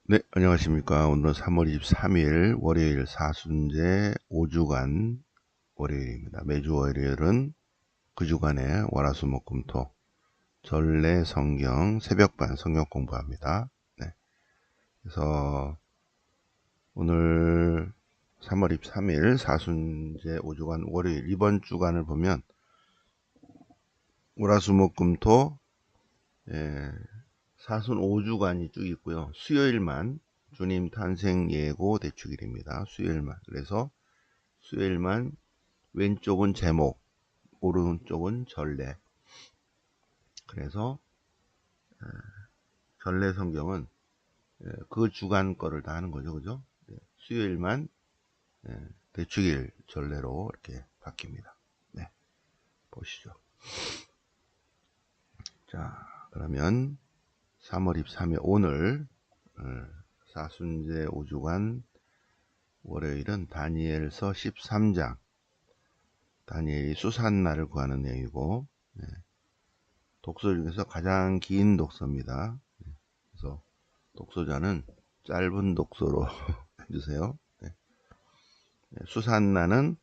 네, 안녕하십니까. 오늘은 3월 23일 월요일 사순제 5주간 월요일입니다. 매주 월요일은 그 주간에 월화수목금토 전래 성경 새벽반 성경 공부합니다. 네, 그래서 오늘 3월 23일 사순제 5주간 월요일 이번 주간을 보면 월화수목금토 사순 5주간이 쭉 있고요. 수요일만 주님 탄생 예고 대축일입니다. 수요일만. 그래서 수요일만 왼쪽은 제목, 오른쪽은 전래. 그래서 전래 성경은 그 주간 거를 다 하는 거죠. 그죠? 수요일만 대축일 전래로 이렇게 바뀝니다. 네, 보시죠. 자, 그러면 3월 23일 오늘 사순제 5주간 월요일은 다니엘서 13장 다니엘이 수산나를 구하는 내용이고 독서 중에서 가장 긴 독서입니다. 그래서 독서자는 짧은 독서로 해주세요. 수산나는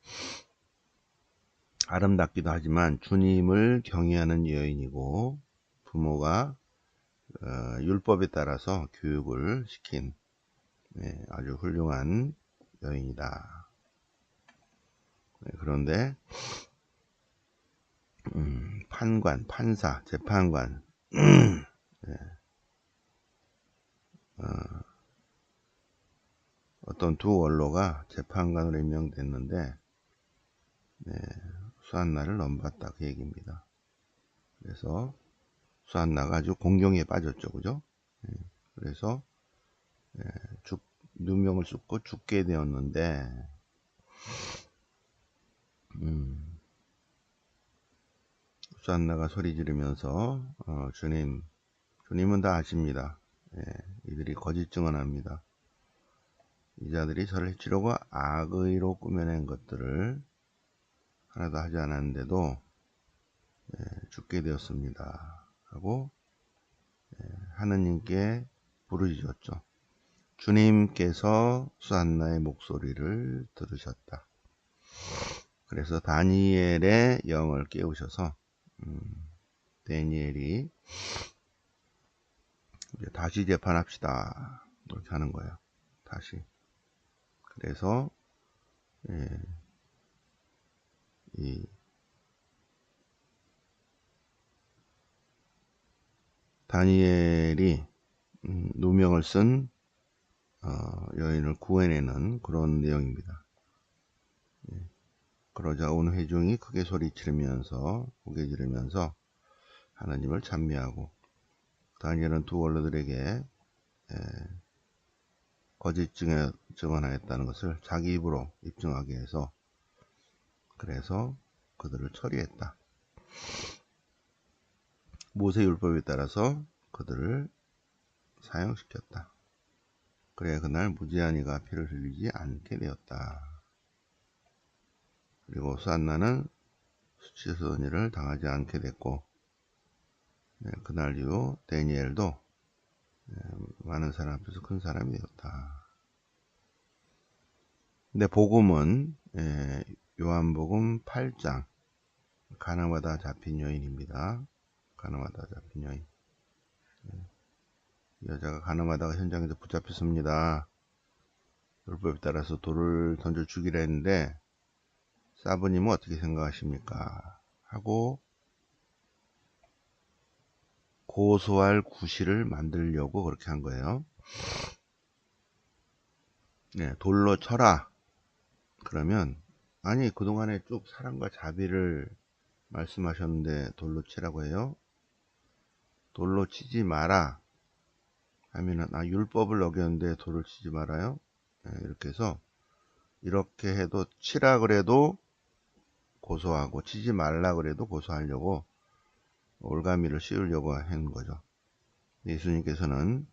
아름답기도 하지만 주님을 경외하는 여인이고 부모가 율법에 따라서 교육을 시킨 아주 훌륭한 여인이다. 그런데 판관, 판사, 재판관 어떤 두 원로가 재판관으로 임명됐는데 수한나를 넘봤다 그 얘기입니다. 그래서 수한나가 아주 공경에 빠졌죠, 그죠? 그래서 누명을 쏟고 죽게 되었는데 수한나가 소리 지르면서 주님은 다 아십니다. 이들이 거짓 증언합니다. 이 자들이 저를 해치려고 악의로 꾸며낸 것들을 하나도 하지 않았는데도 죽게 되었습니다. 하고 하느님께 부르짖었죠. 주님께서 수한나의 목소리를 들으셨다. 그래서 다니엘의 영을 깨우셔서 다니엘이 이제 다시 재판합시다. 이렇게 하는 거예요. 다시. 그래서 이 다니엘이 누명을 쓴 여인을 구해내는 그런 내용입니다. 그러자 온 회중이 크게 소리치면서 고개 지르면서 하나님을 찬미하고 다니엘은 두 원로들에게 거짓 증언하였다는 것을 자기 입으로 입증하게 해서 그래서 그들을 처리했다. 모세 율법에 따라서 그들을 사형시켰다. 그래 그날 무지한 이가 피를 흘리지 않게 되었다. 그리고 수한나는 수치스러운 일을 당하지 않게 됐고 그날 이후 다니엘도 많은 사람 앞에서 큰 사람이 되었다. 근데 복음은 요한복음 8장 가나마다 잡힌 여인입니다. 가나마다 잡힌 여인. 여자가 가나마다가 현장에서 붙잡혔습니다. 율법에 따라서 돌을 던져 죽이라 했는데 사부님은 어떻게 생각하십니까? 하고 고소할 구실을 만들려고 그렇게 한 거예요. 돌로 쳐라. 그러면 아니 그동안에 쭉 사랑과 자비를 말씀하셨는데 돌로 치라고 해요? 돌로 치지 마라 하면은 율법을 어겼는데 돌을 치지 말아요? 이렇게 해서 이렇게 해도 치라 그래도 고소하고 치지 말라 그래도 고소하려고 올가미를 씌우려고 한 거죠. 예수님께서는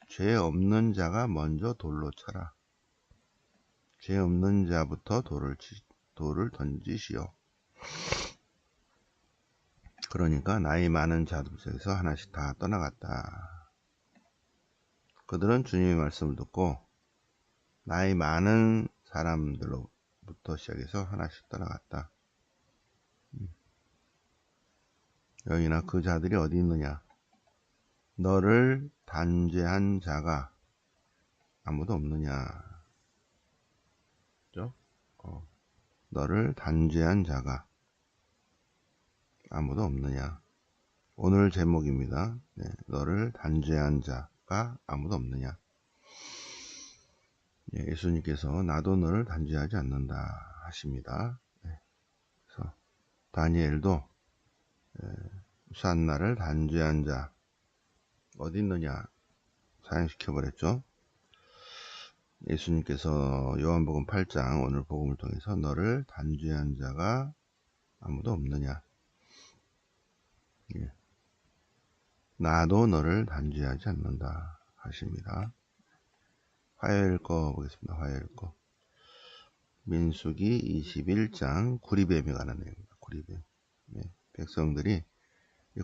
죄 없는 자가 먼저 돌로 쳐라. 죄 없는 자부터 돌을 던지시오. 그러니까 나이 많은 자들 중에서 하나씩 다 떠나갔다. 그들은 주님의 말씀을 듣고 나이 많은 사람들로부터 시작해서 하나씩 떠나갔다. 여기나 그 자들이 어디 있느냐? 너를 단죄한 자가 아무도 없느냐? 그죠? 너를 단죄한 자가 아무도 없느냐? 오늘 제목입니다. 네, 너를 단죄한 자가 아무도 없느냐? 네, 예수님께서 나도 너를 단죄하지 않는다 하십니다. 네, 그래서 다니엘도 산나를 단죄한 자 어디 있느냐 사형시켜버렸죠. 예수님께서 요한복음 8장 오늘 복음을 통해서 너를 단죄한 자가 아무도 없느냐. 예. 나도 너를 단죄하지 않는다 하십니다. 화요일 거 보겠습니다. 화요일 거. 민수기 21장 구리뱀에 관한 내용입니다. 구리뱀. 예. 백성들이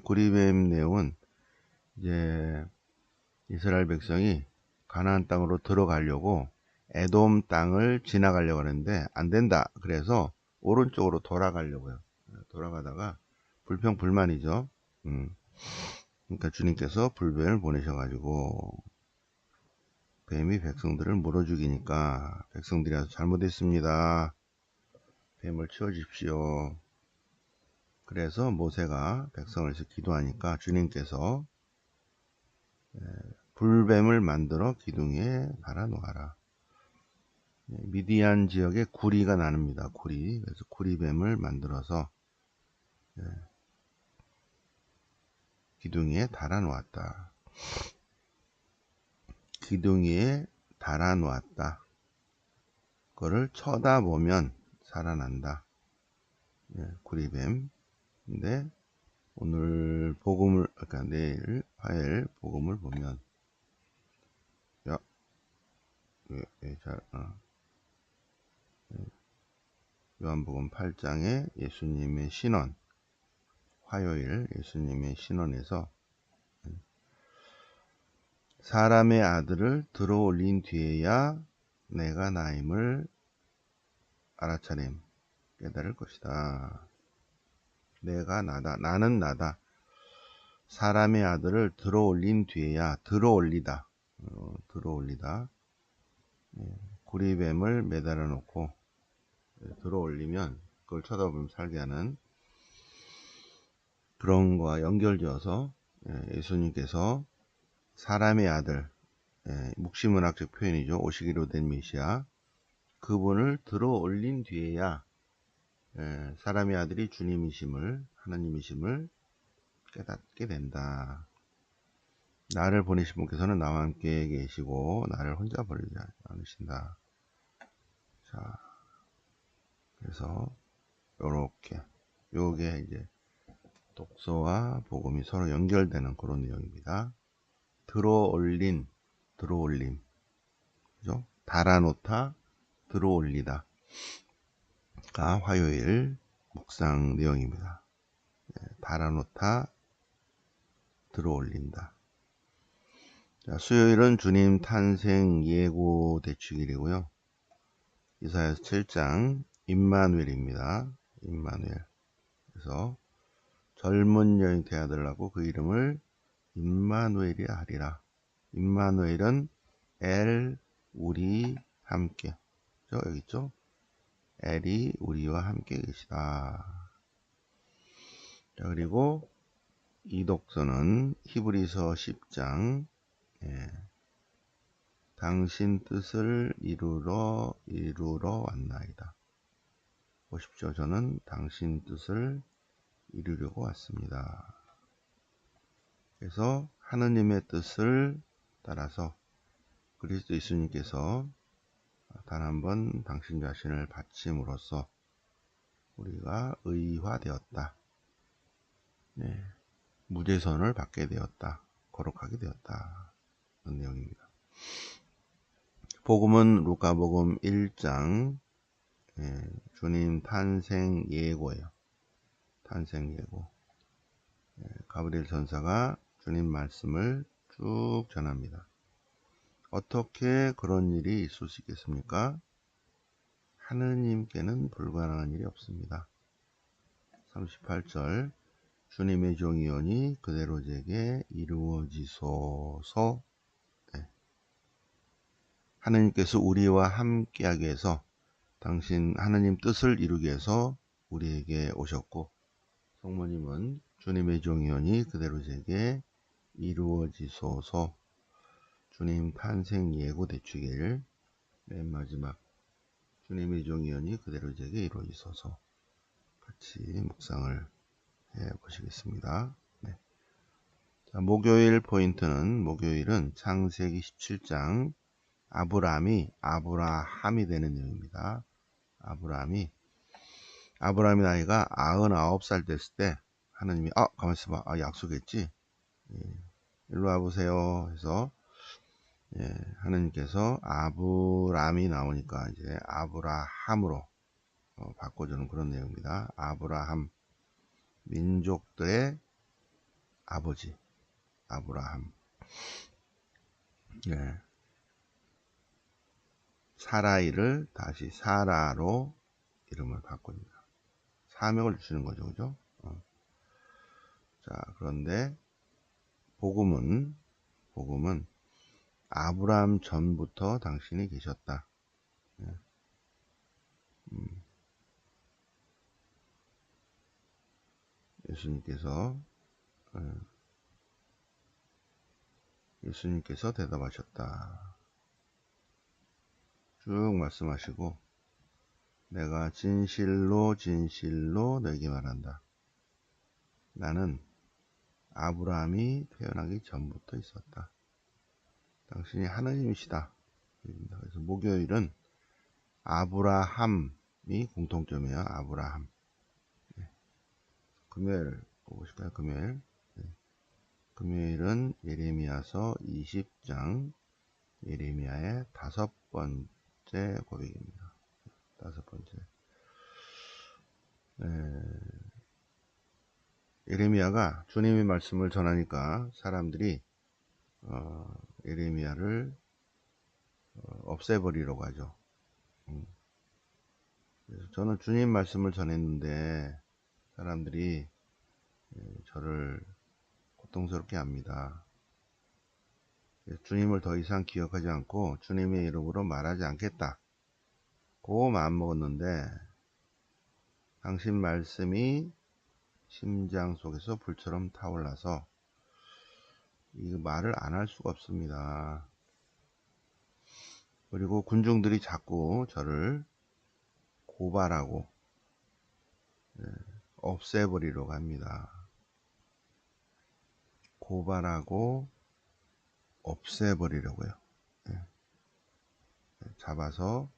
구리뱀 내용은 이제 이스라엘 백성이 가나안 땅으로 들어가려고 에돔 땅을 지나가려고 하는데 안 된다. 그래서 오른쪽으로 돌아가려고요. 돌아가다가 불평불만이죠. 그러니까 주님께서 불뱀을 보내셔가지고 뱀이 백성들을 물어 죽이니까 백성들이 아주 잘못했습니다. 뱀을 치워주십시오. 그래서 모세가 백성을 위해서 기도하니까 주님께서 불뱀을 만들어 기둥에 달아놓아라. 미디안 지역에 구리가 나뉩니다. 구리. 그래서 구리뱀을 만들어서 기둥에 달아놓았다. 기둥에 달아놓았다. 그거를 쳐다보면 살아난다. 구리뱀. 근데 오늘 복음을, 그러니까 내일 화요일 복음을 보면 요한복음 8장에 예수님의 신원, 화요일 예수님의 신원에서 사람의 아들을 들어올린 뒤에야 내가 나임을 알아차림 깨달을 것이다. 내가 나다. 나는 나다. 사람의 아들을 들어올린 뒤에야 들어올리다. 들어올리다. 구리뱀을 매달아 놓고 들어올리면 그걸 쳐다보면 살게 하는 그런 거와 연결지어서 예수님께서 사람의 아들, 묵시문학적 표현이죠. 오시기로 된 메시아, 그분을 들어올린 뒤에야 사람의 아들이 주님이심을, 하나님이심을 깨닫게 된다. 나를 보내신 분께서는 나와 함께 계시고 나를 혼자 버리지 않으신다. 자, 그래서 요게 이제 독서와 복음이 서로 연결되는 그런 내용입니다. 들어올림, 그죠? 달아놓다, 들어올리다. 가 화요일 묵상 내용입니다. 달아놓다, 들어올린다. 자, 수요일은 주님 탄생 예고 대축일이고요. 이사야서 7장 임마누엘입니다. 임마누엘. 그래서 젊은 여인 태아들라고 그 이름을 임마누엘이라 하리라. 임마누엘은 엘 우리 함께. 여기 있죠? 엘이 우리와 함께 계시다. 자, 그리고 이 독서는 히브리서 10장 당신 뜻을 이루러 왔나이다. 보십시오. 저는 당신 뜻을 이루려고 왔습니다. 그래서 하느님의 뜻을 따라서 그리스도 예수님께서 단 한 번 당신 자신을 바침으로써 우리가 의화되었다. 무죄선을 받게 되었다. 거룩하게 되었다. 그런 내용입니다. 복음은 루카복음 1장 주님 탄생 예고예요. 탄생 예고. 가브리엘 전사가 주님 말씀을 쭉 전합니다. 어떻게 그런 일이 있을 수 있겠습니까? 하느님께는 불가능한 일이 없습니다. 38절 주님의 종이오니 그대로 제게 이루어지소서. 네. 하느님께서 우리와 함께하기 위해서 당신 하느님 뜻을 이루기 위해서 우리에게 오셨고, 성모님은 주님의 종이오니 그대로 제게 이루어지소서. 주님 탄생 예고 대축일 맨 마지막 주님의 종이오니 그대로 제게 이루어지소서. 같이 묵상을 해 보시겠습니다. 네. 자, 목요일 포인트는, 목요일은 창세기 17장 아브라함이 되는 내용입니다. 아브라함이 나이가 99살 됐을 때 하나님이 가만히 있어봐, 약속했지, 일로 와보세요 해서, 하나님께서 아브라함이 나오니까 이제 아브라함으로 바꿔주는 그런 내용입니다. 아브라함, 민족들의 아버지 아브라함. 사라이를 다시 사라로 이름을 바꿉니다. 사명을 주시는 거죠, 그죠? 자, 그런데 복음은 아브라함 전부터 당신이 계셨다. 예수님께서 대답하셨다. 쭉 말씀하시고, 내가 진실로 너에게 말한다. 나는 아브라함이 태어나기 전부터 있었다. 당신이 하나님이시다. 그래서 목요일은 아브라함이 공통점이에요. 아브라함. 금요일 보실까요? 금요일은 예레미야서 20장, 예레미야의 5번째 고백입니다. 5번째. 예레미야가 주님의 말씀을 전하니까 사람들이 예레미야를 없애버리려고 하죠. 그래서 저는 주님 말씀을 전했는데 사람들이 저를 고통스럽게 합니다. 주님을 더 이상 기억하지 않고 주님의 이름으로 말하지 않겠다. 고 마음 먹었는데 당신 말씀이 심장 속에서 불처럼 타올라서 이 말을 안 할 수가 없습니다. 그리고 군중들이 자꾸 저를 고발하고 없애버리려고 합니다. 고발하고 없애버리려고요. 잡아서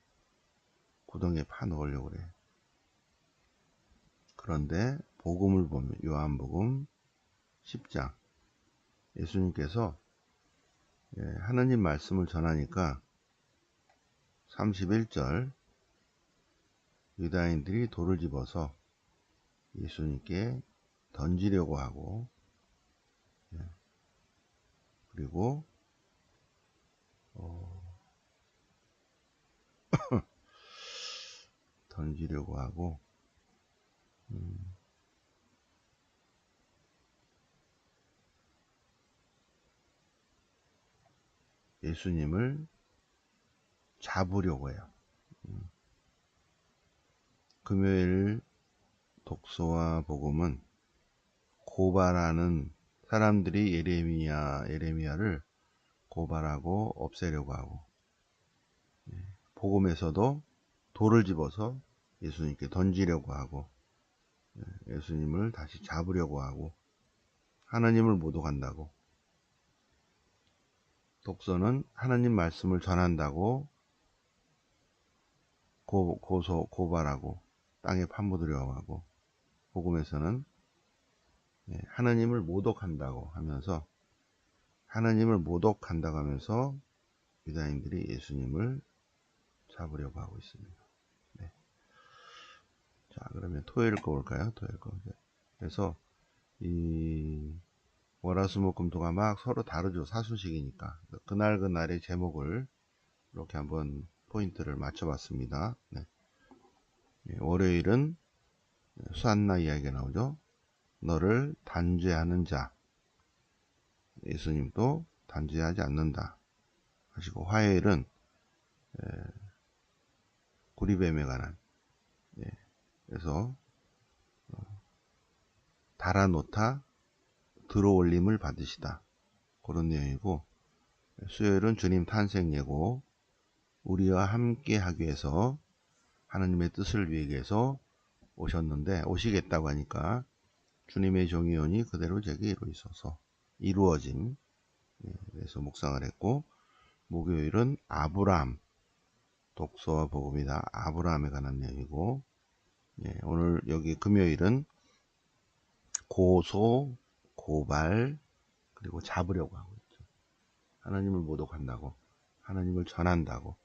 구덩이에 파 넣으려고 그래요. 그런데 복음을 보면 요한복음 10장 예수님께서 하나님 말씀을 전하니까 31절 유다인들이 돌을 집어서 예수님께 던지려고 하고, 그리고 던지려고 하고, 예수님을 잡으려고 해요. 금요일 독서와 복음은 고발하는 사람들이 예레미야를 고발하고 없애려고 하고, 복음에서도 돌을 집어서 예수님께 던지려고 하고, 예수님을 다시 잡으려고 하고, 하나님을 모독한다고, 독서는 하나님 말씀을 전한다고 고발하고 땅에 파묻으려고 하고, 복음에서는 하나님을 모독한다고 하면서 유다인들이 예수님을 잡으려고 하고 있습니다. 자, 그러면 토요일 거 볼까요? 토요일 거. 그래서 이 월화수목금토가 막 서로 다르죠. 사순식이니까. 그날 그날의 제목을 이렇게 한번 포인트를 맞춰봤습니다. 네. 월요일은 수한나 이야기가 나오죠. 너를 단죄하는 자. 예수님도 단죄하지 않는다 하시고, 화요일은 구리뱀에 관한, 그래서 달아놓다 들어올림을 받으시다, 그런 내용이고, 수요일은 주님 탄생 예고, 우리와 함께 하기 위해서 하나님의 뜻을 위해서 오셨는데, 오시겠다고 하니까 주님의 종이오니 그대로 제게 이루어져서 이루어짐, 그래서 묵상을 했고, 목요일은 아브라함, 독서와 복음이다, 아브라함에 관한 내용이고, 오늘 여기 금요일은 고소, 고발, 그리고 잡으려고 하고 있죠. 하나님을 모독한다고, 하나님을 전한다고.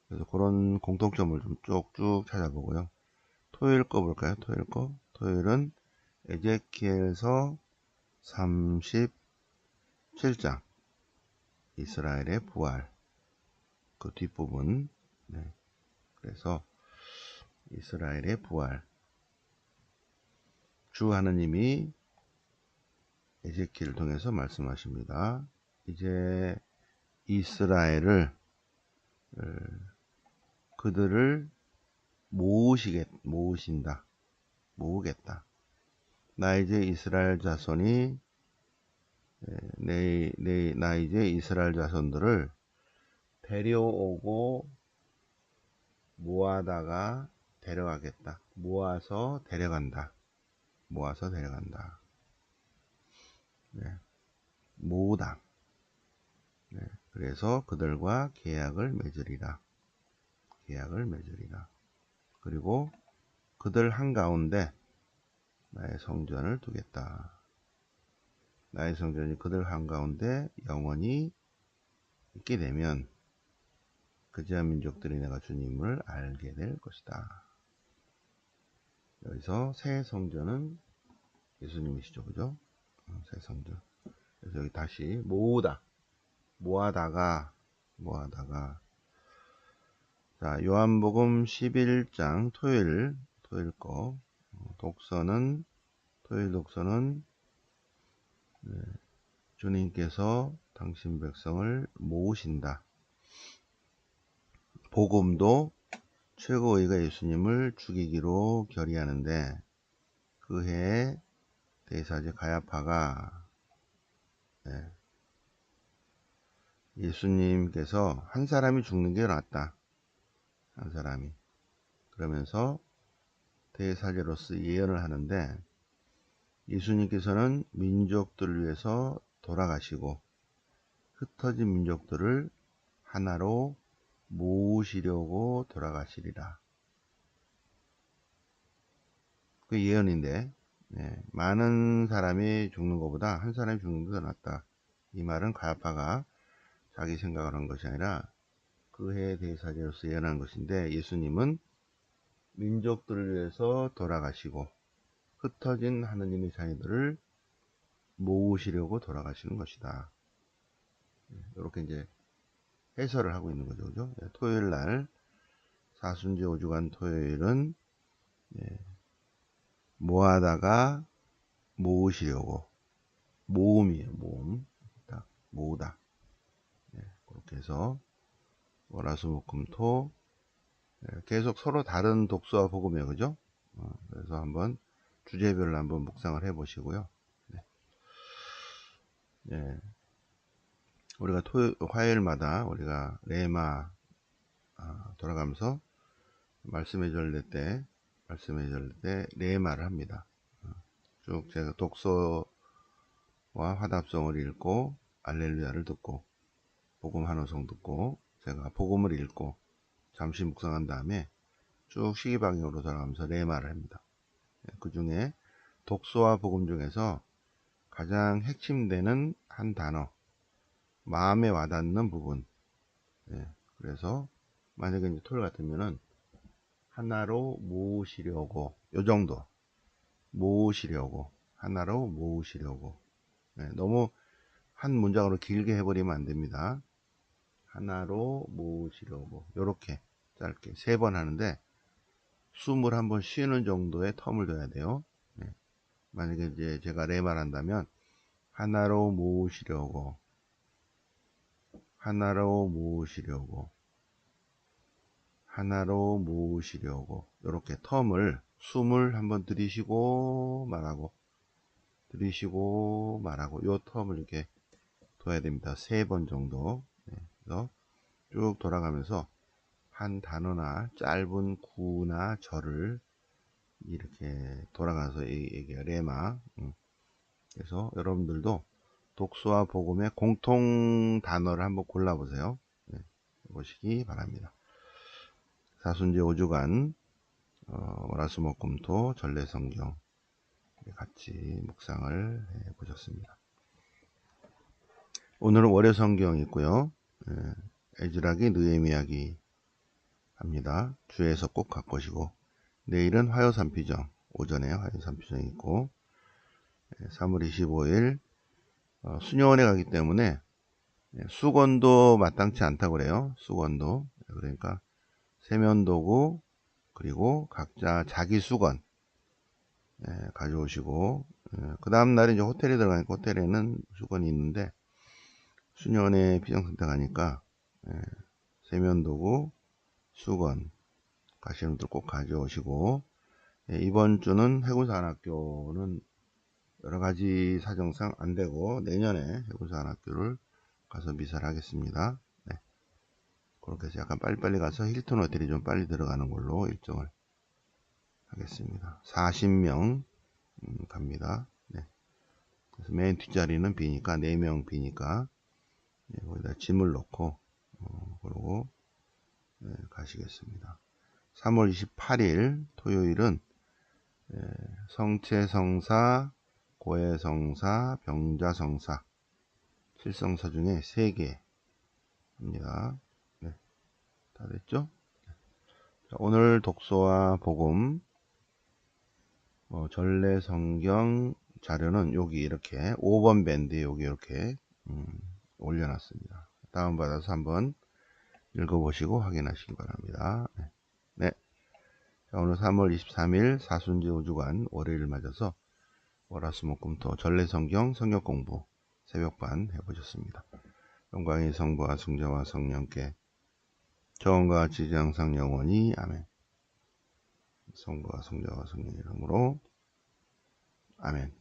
그래서 그런 공통점을 좀 쭉쭉 찾아보고요. 토요일 거 볼까요? 토요일 거. 토요일은 에제키엘서 37장, 이스라엘의 부활, 그 뒷부분. 네. 그래서 이스라엘의 부활, 주 하나님이 에제키엘을 통해서 말씀하십니다. 이제 이스라엘을, 그들을 모으신다, 모으겠다. 나 이제 이스라엘 자손이, 나 이제 이스라엘 자손들을 데려오고 모아다가 데려가겠다. 모아서 데려간다. 모아서 데려간다. 네. 모으다. 네. 그래서 그들과 계약을 맺으리라. 계약을 맺으리라. 그리고 그들 한가운데 나의 성전을 두겠다. 나의 성전이 그들 한가운데 영원히 있게 되면 그지한 민족들이 내가 주님을 알게 될 것이다. 여기서 새 성전은 예수님이시죠, 그죠? 새 성전. 그래서 여기 다시 모아다가. 자, 요한복음 11장 토요일 거. 독서는, 토요일 독서는, 주님께서 당신 백성을 모으신다. 복음도 최고의가 예수님을 죽이기로 결의하는데, 그 해에 대사제 가야파가, 예수님께서 한 사람이 죽는 게 낫다, 한 사람이, 그러면서 대사제로서 예언을 하는데, 예수님께서는 민족들을 위해서 돌아가시고 흩어진 민족들을 하나로 모으시려고 돌아가시리라. 그 예언인데, 많은 사람이 죽는 것보다 한 사람이 죽는 게 더 낫다. 이 말은 가야파가 자기 생각을 한 것이 아니라 그 해의 대사제로서 예언한 것인데, 예수님은 민족들을 위해서 돌아가시고 흩어진 하느님의 자녀들을 모으시려고 돌아가시는 것이다. 이렇게 이제 해설을 하고 있는 거죠, 그죠? 토요일 날, 사순제 5주간 토요일은 모아다가 모으시려고, 모음이에요, 모음. 딱 모으다. 그렇게 해서 월화수목금토, 계속 서로 다른 독서와 복음이에요, 그죠? 그래서 한번 주제별로 한번 묵상을 해 보시고요. 우리가 화요일마다 우리가 레마 돌아가면서 말씀의 전례 때 레마를 합니다. 쭉 제가 독서와 화답성을 읽고 알렐루야를 듣고 복음 한호성 듣고 제가 복음을 읽고 잠시 묵상한 다음에 쭉 시기방향으로 돌아가면서 레마를 합니다. 그 중에 독서와 복음 중에서 가장 핵심되는 한 단어, 마음에 와닿는 부분. 그래서 만약에 이제 토요일 같으면은 하나로 모으시려고, 요 정도 모으시려고, 하나로 모으시려고. 너무 한 문장으로 길게 해버리면 안 됩니다. 하나로 모으시려고 요렇게 짧게 3번 하는데 숨을 한번 쉬는 정도의 텀을 둬야 돼요. 만약에 이제 제가 레말 한다면 하나로 모으시려고 하나로 모으시려고 하나로 모으시려고 요렇게 텀을 숨을 한번 들이쉬고 말하고 들이쉬고 말하고 요 텀을 이렇게 둬야 됩니다. 3번 정도. 그래서 쭉 돌아가면서 한 단어나 짧은 구나 절을 이렇게 돌아가서 얘기해요. 레마. 그래서 여러분들도 독서와 복음의 공통 단어를 한번 골라보세요. 보시기 바랍니다. 사순제 5주간 월화수목금토 전래성경 같이 묵상을 해보셨습니다. 오늘은 월요성경 있고요. 에즈라기 느헤미야기 합니다. 주에서 꼭 갖고시고 내일은 화요삼피정 오전에 화요삼피정이 있고 3월 25일 수녀원에 가기 때문에 수건도 마땅치 않다고 그래요. 수건도. 그러니까 세면도구 그리고 각자 자기 수건 가져오시고 그 다음 날에 이제 호텔에 들어가니까 호텔에는 수건이 있는데 수녀원에 피정선택 하니까 세면도구 수건 가시는 분들 꼭 가져오시고 이번 주는 해군사관학교는 여러가지 사정상 안되고 내년에 해군사관학교를 가서 미사를 하겠습니다. 그렇게 해서 약간 빨리빨리 가서 힐튼 호텔이 좀 빨리 들어가는 걸로 일정을 하겠습니다. 40명 갑니다. 그래서 맨 뒷자리는 비니까 4명 비니까 거기다 짐을 넣고 그러고 가시겠습니다. 3월 28일 토요일은 성체성사, 고해성사, 병자성사 7성사 중에 3개입니다. 다 됐죠? 자, 오늘 독서와 복음 전래성경 자료는 여기 이렇게 5번 밴드에 여기 이렇게 올려놨습니다. 다운받아서 한번 읽어보시고 확인하시기 바랍니다. 네. 자, 오늘 3월 23일 사순제 5주간 월요일을 맞아서 월화수목금토 전래성경 성경공부 새벽반 해보셨습니다. 영광의 성부와 성자와 성령께 처음과 같이 이제 항상 영원히 아멘. 성부와 성자와 성령의 이름으로 아멘.